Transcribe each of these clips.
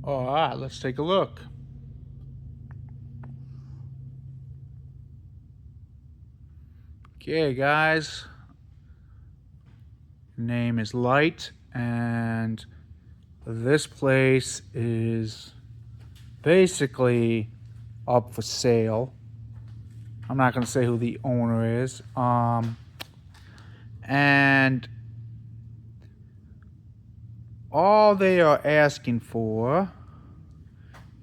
All right, let's take a look. Okay, guys. Name is Light, and this place is basically up for sale. I'm not going to say who the owner is. And all they are asking for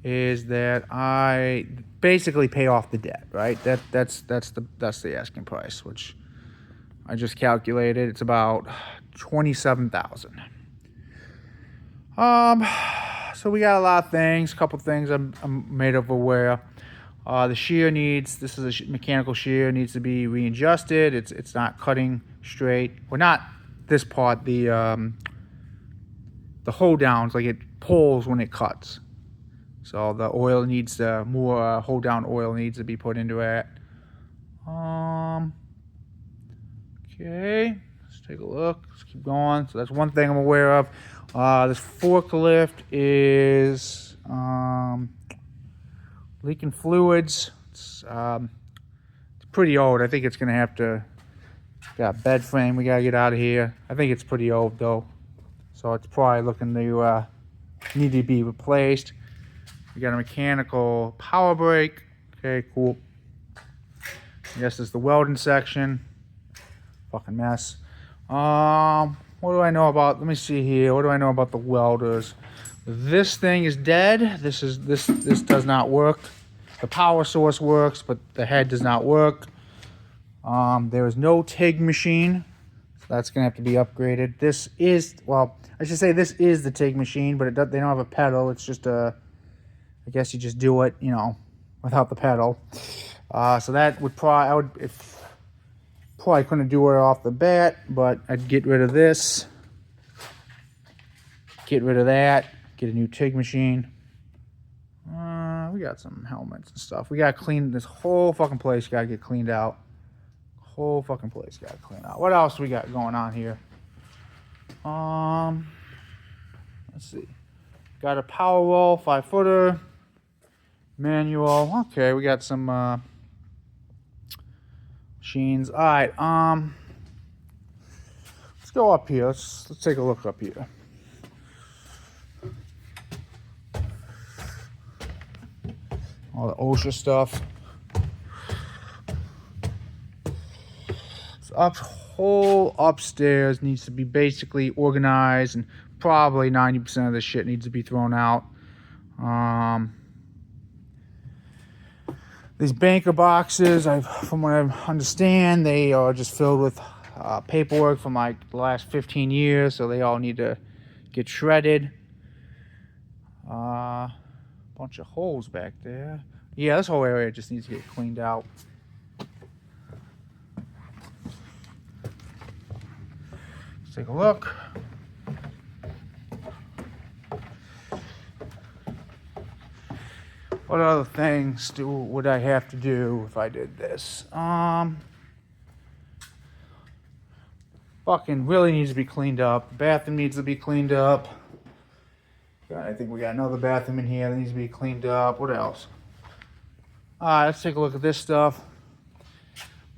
is that I basically pay off the debt, right? That's the asking price, which I just calculated. It's about $27,000. So we got a lot of things. A couple things I'm made of aware. The shear this is a mechanical shear, needs to be readjusted. It's not cutting straight. Well, not this part. The hold downs, like it pulls when it cuts. So the oil needs to more hold down oil needs to be put into it. Okay, let's take a look. Let's keep going. So that's one thing I'm aware of. This forklift is leaking fluids. It's pretty old. I think it's gonna have to. Got bed frame. We gotta get out of here. I think it's pretty old though, so it's probably looking to need to be replaced. We got a mechanical power brake. Okay, cool. I guess it's the welding section. Fucking mess. What do I know about? Let me see here. What do I know about the welders? This thing is dead. This does not work. The power source works, but the head does not work. There is no TIG machine, so that's gonna have to be upgraded. This is, well, I should say this is the TIG machine, but they don't have a pedal. It's just I guess you just do it, without the pedal. So that would probably couldn't do it off the bat, but I'd get rid of this, get rid of that, get a new TIG machine. We got some helmets and stuff. We gotta clean this whole fucking place. Gotta get cleaned out. Whole fucking place gotta clean out. What else we got going on here? Let's see. Got a Powerwall 5-footer manual. Okay, we got some machines. All right. Let's go up here. Let's take a look up here. All the OSHA stuff. Whole upstairs needs to be basically organized, and probably 90% of the shit needs to be thrown out. These banker boxes, from what I understand, they are just filled with paperwork from like the last 15 years, so they all need to get shredded. Bunch of holes back there. Yeah, this whole area just needs to get cleaned out. Let's take a look. What other things would I have to do if I did this? Fucking really needs to be cleaned up. The bathroom needs to be cleaned up. I think we got another bathroom in here that needs to be cleaned up. What else? Alright, let's take a look at this stuff.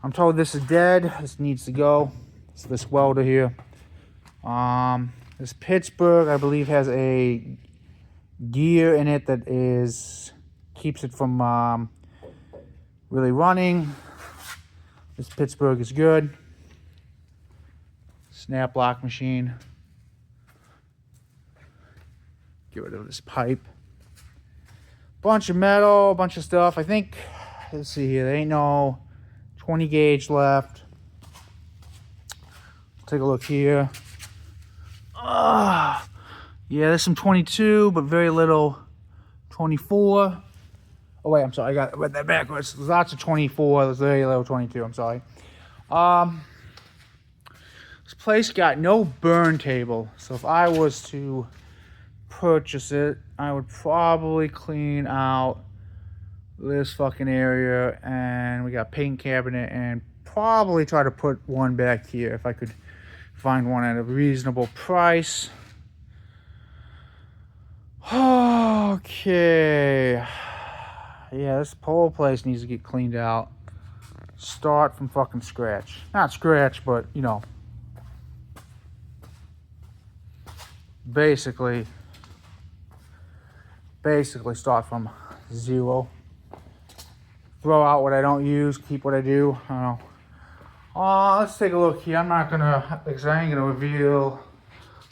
I'm told this is dead. This needs to go. It's this welder here. This Pittsburgh, I believe, has a gear in it that keeps it from really running. This Pittsburgh is good. Snap lock machine. Get rid of this pipe. Bunch of metal, bunch of stuff. I think, let's see here, there ain't no 20 gauge left. Take a look here. Yeah, there's some 22, but very little 24. Oh wait, I'm sorry, I read that backwards. There's lots of 24, there's very little 22, I'm sorry. This place got no burn table, so if I was to purchase it, I would probably clean out this fucking area, and we got paint cabinet, and probably try to put one back here if I could find one at a reasonable price. Oh, Okay. Yeah, this whole place needs to get cleaned out. Start from fucking scratch. Not scratch, but, you know, basically start from zero. Throw out what I don't use, keep what I do. I don't know. Let's take a look here. I'm not gonna, because I ain't gonna reveal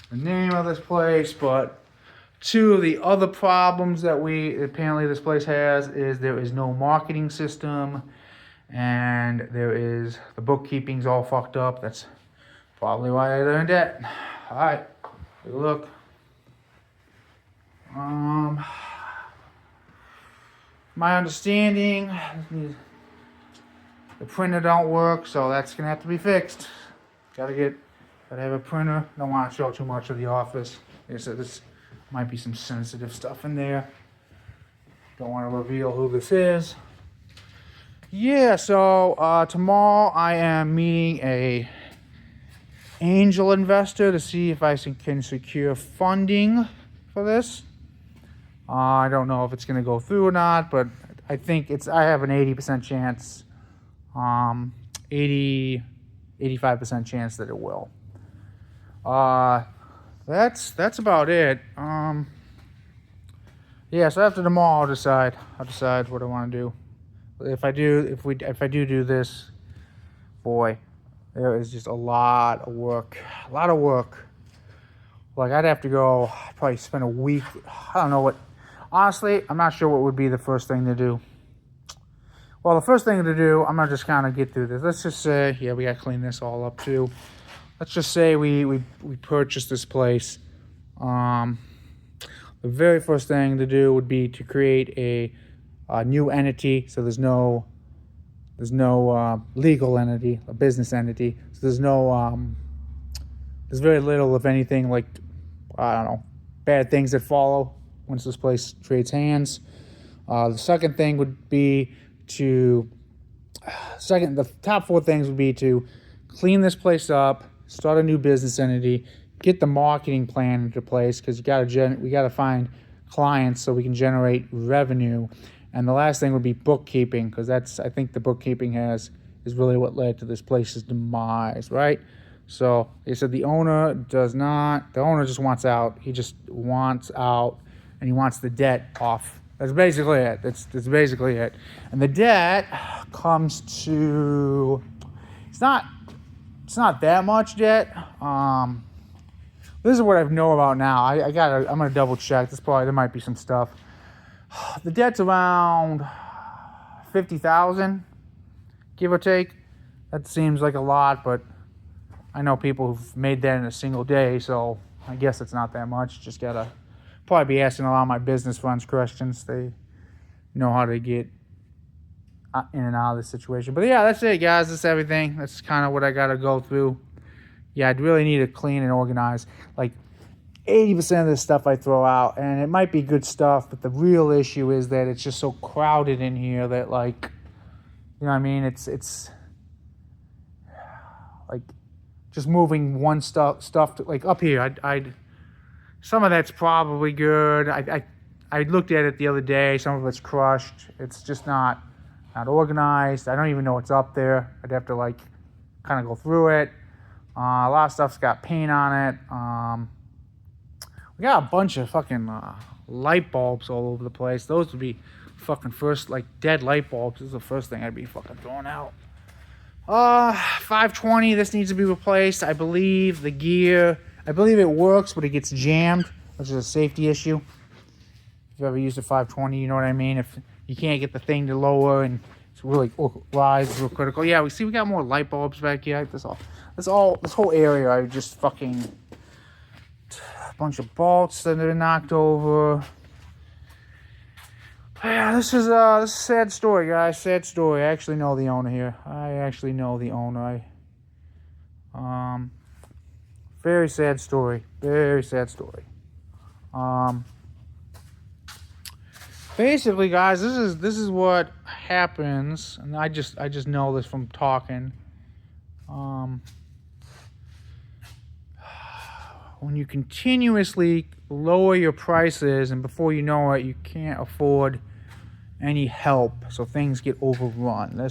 the name of this place, but two of the other problems that apparently this place has is there is no marketing system, and the bookkeeping's all fucked up. That's probably why I learned that. All right, take a look. My understanding, the printer don't work, so that's gonna have to be fixed. Gotta have a printer. Don't want to show too much of the office. Like I said, this might be some sensitive stuff in there. Don't want to reveal who this is. Yeah, so tomorrow I am meeting a angel investor to see if I can secure funding for this. I don't know if it's going to go through or not, but I think I have an 80% chance, 85% chance that it will. That's about it. Yeah, so after tomorrow I'll decide what I want to do. If I do this, boy, there is just a lot of work. Like, I'd have to go, probably spend a week. I don't know what. Honestly, I'm not sure what would be the first thing to do. Well, the first thing to do, I'm gonna just kind of get through this. Let's just say, yeah, we gotta clean this all up too. Let's just say we purchased this place. The very first thing to do would be to create a new entity. So there's no legal entity, a business entity. So there's very little, if anything, like, I don't know, bad things that follow once this place trades hands. The second thing would be the top four things would be to clean this place up, start a new business entity, get the marketing plan into place, because we gotta find clients so we can generate revenue. And the last thing would be bookkeeping, because I think the bookkeeping is really what led to this place's demise, right? So they said the owner just wants out. He just wants out, and he wants the debt off. That's basically it. That's basically it. And the debt comes to, it's not that much debt. This is what I know about now. I'm gonna double check. There might be some stuff. The debt's around $50,000, give or take. That seems like a lot, but I know people who've made that in a single day, so I guess it's not that much. Just gotta probably be asking a lot of my business friends questions. They know how to get in and out of this situation. But yeah, that's it, guys. That's everything. That's kind of what I gotta go through. Yeah, I'd really need to clean and organize. Like, 80% of this stuff I throw out, and it might be good stuff, but the real issue is that it's just so crowded in here that, like, you know what I mean? It's like just moving one stuff to, like, up here. Some of that's probably good. I looked at it the other day. Some of it's crushed. It's just not organized. I don't even know what's up there. I'd have to, like, kind of go through it. A lot of stuff's got paint on it. We got a bunch of fucking light bulbs all over the place. Those would be fucking first, like, dead light bulbs. This is the first thing I'd be fucking throwing out. 520, this needs to be replaced. I believe it works, but it gets jammed, which is a safety issue. If you've ever used a 520, you know what I mean? If you can't get the thing to lower and it's really rise, it's real critical. Yeah, we got more light bulbs back here. This whole area, I just fucking bunch of bolts that are knocked over. Yeah, this is a sad story, guys. Sad story. I actually know the owner here. Very sad story. Very sad story. Basically, guys, this is what happens, and I just know this from talking. when you continuously lower your prices, and before you know it, you can't afford any help, so things get overrun. I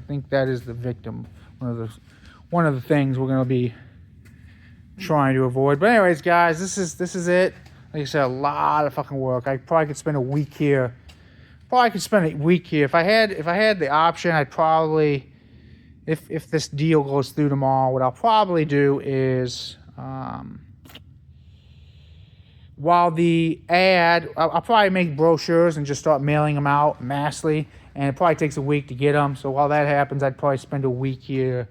think that is the victim. One of the things we're going to be trying to avoid. But anyways, guys, this is it. Like I said, a lot of fucking work. I probably could spend a week here. If I had the option, I'd probably, if this deal goes through tomorrow, what I'll probably do is, while the ad, I'll probably make brochures and just start mailing them out massively, and it probably takes a week to get them. So while that happens, I'd probably spend a week here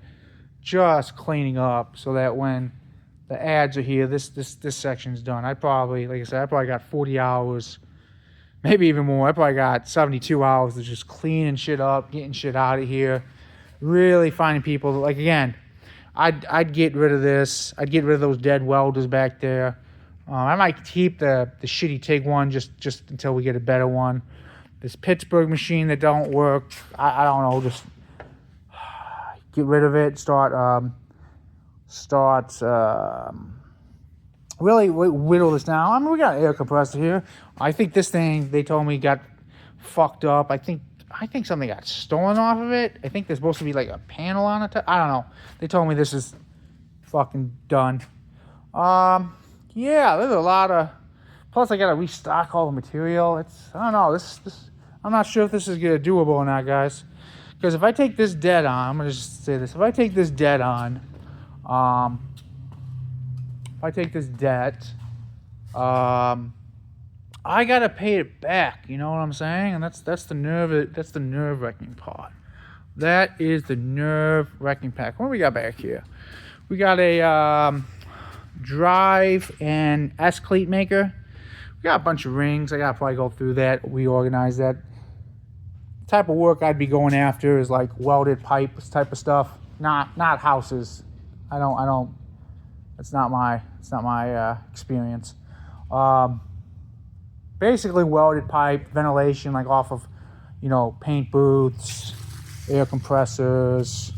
just cleaning up, so that when the ads are here, this section's done. Like I said, I probably got 40 hours, maybe even more. I probably got 72 hours of just cleaning shit up, getting shit out of here, really finding people. Like, again, I'd get rid of this. I'd get rid of those dead welders back there. I might keep the shitty TIG one just until we get a better one. This Pittsburgh machine that don't work, I don't know, just get rid of it. Really whittle this down. I mean, we got an air compressor here. I think this thing, they told me, got fucked up. I think something got stolen off of it. I think there's supposed to be like a panel on it. I don't know. They told me this is fucking done. Yeah, there's a lot of. Plus, I gotta restock all the material. I don't know. This I'm not sure if this is doable or not, guys. Because if I take this dead on, I'm gonna just say this. If I take this dead on, if I take this debt, I gotta pay it back. You know what I'm saying? And that's the nerve-wracking part. That is the nerve-wracking part. What do we got back here? We got a drive and S-cleat maker. We got a bunch of rings. I gotta probably go through that, reorganize that. The type of work I'd be going after is like welded pipe type of stuff, not houses. I don't. It's not my experience. Basically welded pipe, ventilation, like off of, paint booths, air compressors,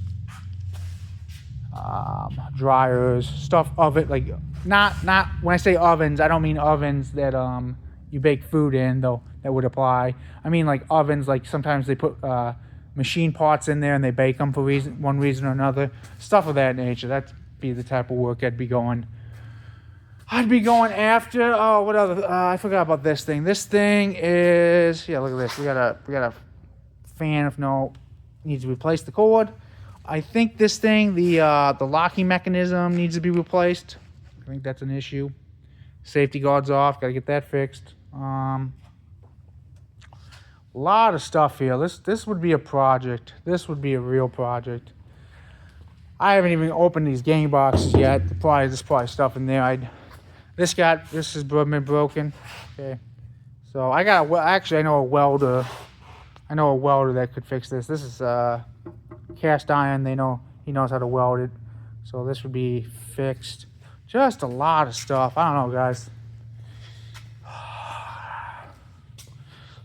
dryers, stuff of it. Like not when I say ovens, I don't mean ovens that you bake food in, though that would apply. I mean like ovens, like sometimes they put machine parts in there and they bake them for one reason or another, stuff of that nature. That'd be the type of work I'd be going after. Oh, what other? I forgot about this thing. This thing is, yeah, look at this. We got a fan. If no, needs to replace the cord. I think this thing, the locking mechanism needs to be replaced. I think that's an issue. Safety guard's off. Got to get that fixed. A lot of stuff here. This would be a project. This would be a real project. I haven't even opened these gang boxes yet. There's probably stuff in there. This has been broken. Okay, so I know a welder. I know a welder that could fix this. This is cast iron. He knows how to weld it. So this would be fixed. Just a lot of stuff. I don't know, guys.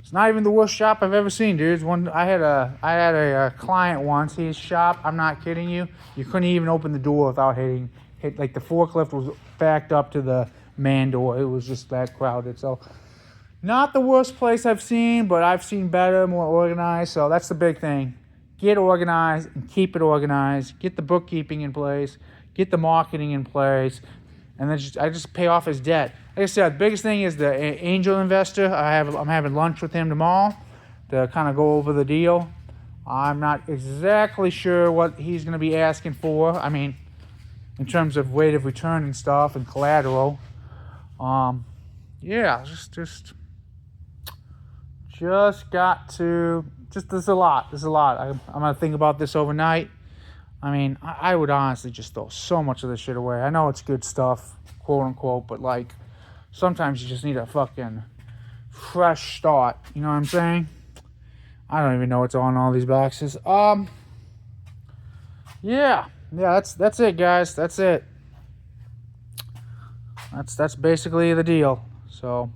It's not even the worst shop I've ever seen, dudes. I had a client once. His shop, I'm not kidding you. You couldn't even open the door without like the forklift was backed up to the man door. It was just that crowded. So not the worst place I've seen, but I've seen better, more organized. So that's the big thing. Get organized and keep it organized. Get the bookkeeping in place. Get the marketing in place. And then I just pay off his debt. Like I said, the biggest thing is the angel investor. I'm having lunch with him tomorrow to kind of go over the deal. I'm not exactly sure what he's going to be asking for. I mean, in terms of rate of return and stuff and collateral. Yeah, there's a lot. I'm going to think about this overnight. I mean, I would honestly just throw so much of this shit away. I know it's good stuff, quote unquote, but like, sometimes you just need a fucking fresh start. You know what I'm saying? I don't even know what's on all these boxes. Yeah, that's it, guys. That's it. That's basically the deal. So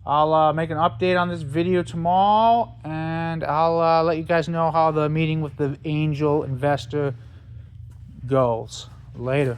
I'll make an update on this video tomorrow, and I'll let you guys know how the meeting with the angel investor goes. Later.